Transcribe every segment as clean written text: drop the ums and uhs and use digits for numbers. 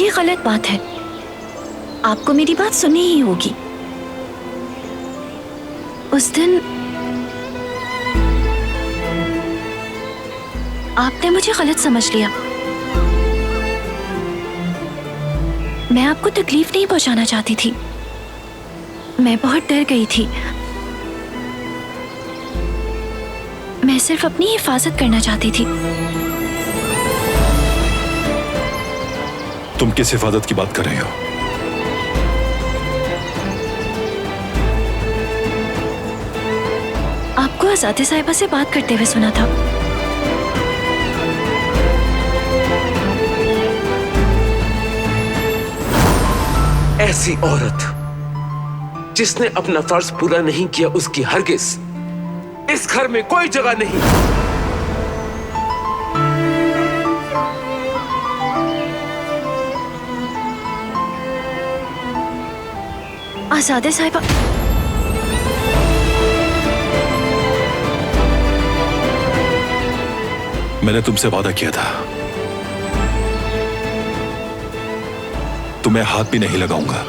ये गलत बात है। आपको मेरी बात सुननी ही होगी। उस दिन आपने मुझे गलत समझ लिया। मैं आपको तकलीफ नहीं पहुंचाना चाहती थी। मैं बहुत डर गई थी। मैं सिर्फ अपनी हिफाजत करना चाहती थी। तुम किस हिफाजत की बात कर रही हो? आपको आज़ादे साहिबा से बात करते हुए सुना था। ऐसी औरत जिसने अपना फर्ज पूरा नहीं किया, उसकी हरगिज इस घर में कोई जगह नहीं। आज़ादे साहिबा, मैंने तुमसे वादा किया था, तुम्हें हाथ भी नहीं लगाऊंगा।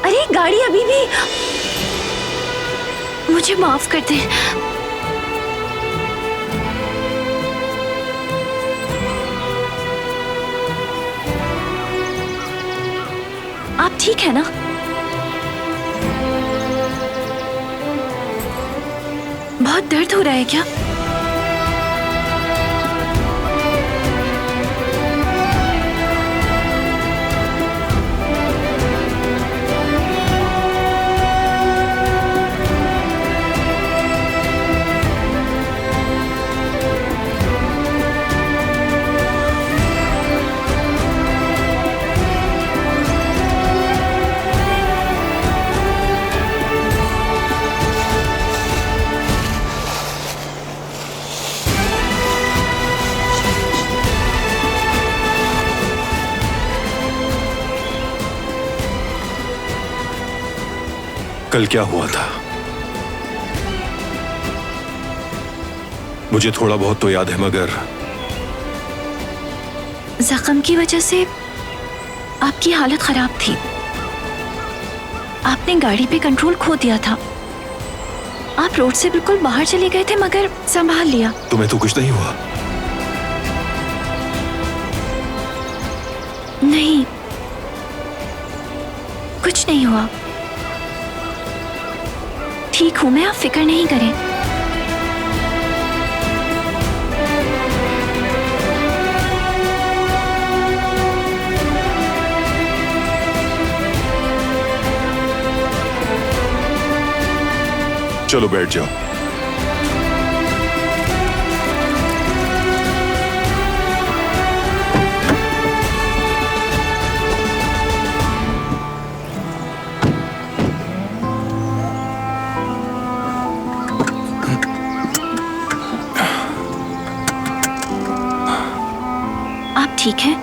अरे गाड़ी अभी भी। मुझे माफ कर दे। आप ठीक है ना? बहुत दर्द हो रहा है क्या? कल क्या हुआ था मुझे थोड़ा बहुत तो याद है, मगर जख्म की वजह से आपकी हालत खराब थी। आपने गाड़ी पे कंट्रोल खो दिया था। आप रोड से बिल्कुल बाहर चले गए थे, मगर संभाल लिया। तुम्हें तो कुछ नहीं हुआ? नहीं, कुछ नहीं हुआ। ठीक हूं मैं, आप फिक्र नहीं करें। चलो बैठ जाओ। आप ठीक हैं?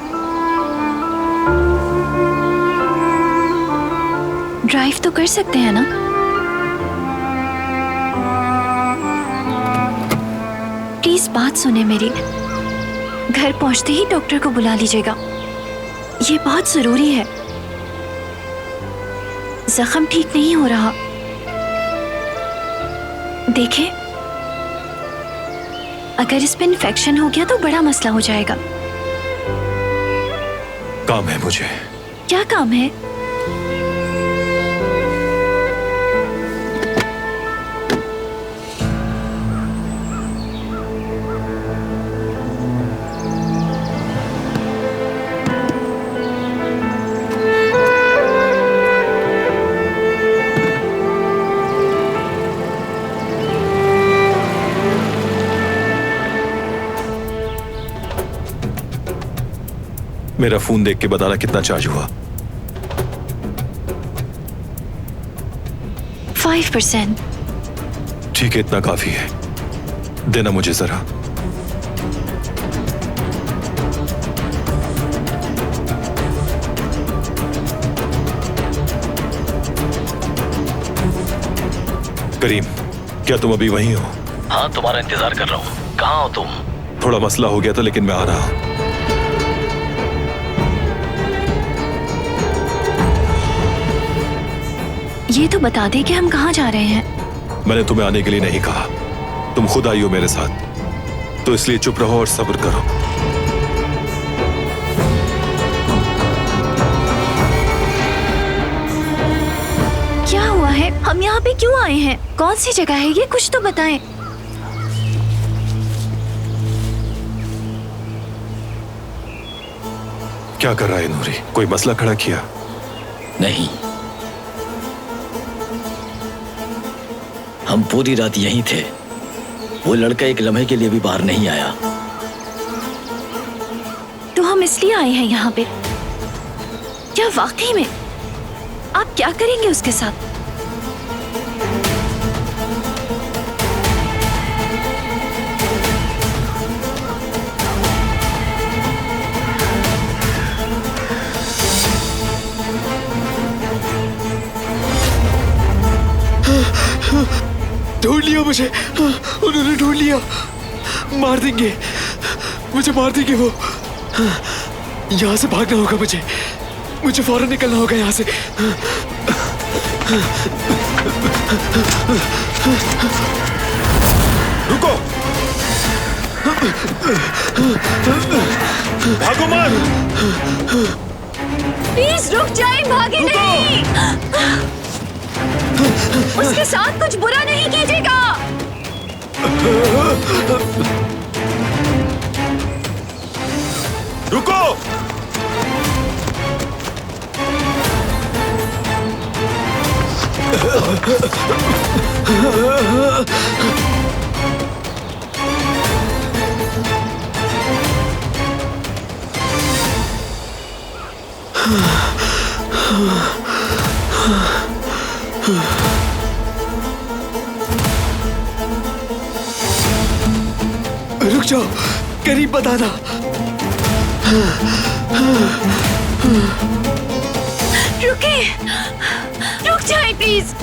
ड्राइव तो कर सकते हैं ना? प्लीज बात सुने मेरी। घर पहुंचते ही डॉक्टर को बुला लीजिएगा। ये बहुत जरूरी है। जख्म ठीक नहीं हो रहा। देखें, अगर इस पे इन्फेक्शन हो गया तो बड़ा मसला हो जाएगा। काम है मुझे। क्या काम है? मेरा फोन देख के बताना कितना चार्ज हुआ। 5%। ठीक है, इतना काफी है। देना मुझे जरा। करीम, क्या तुम अभी वहीं हो? हाँ, तुम्हारा इंतजार कर रहा हूँ। कहाँ हो तुम? थोड़ा मसला हो गया था, लेकिन मैं आ रहा हूँ। ये तो बता दे कि हम कहाँ जा रहे हैं। मैंने तुम्हें आने के लिए नहीं कहा, तुम खुद आई हो मेरे साथ, तो इसलिए चुप रहो और सब्र करो। क्या हुआ है? हम यहाँ पे क्यों आए हैं? कौन सी जगह है ये? कुछ तो बताएं। क्या कर रहा है नूरी? कोई मसला खड़ा किया? नहीं, हम पूरी रात यहीं थे। वो लड़का एक लम्हे के लिए भी बाहर नहीं आया। तो हम इसलिए आए हैं यहाँ पे। क्या वाकई में आप क्या करेंगे उसके साथ? ढूंढ लिया मुझे, उन्होंने ढूंढ लिया। मार देंगे मुझे, मार देंगे वो। यहाँ से भागना होगा मुझे फौरन निकलना होगा यहाँ से। रुको, भागो मत। प्लीज रुक जाए, भागे नहीं। उसके साथ कुछ बुरा नहीं कीजिएगा। रुको, रुक जाओ, करीब बताना। रुके, रुक जाए प्लीज।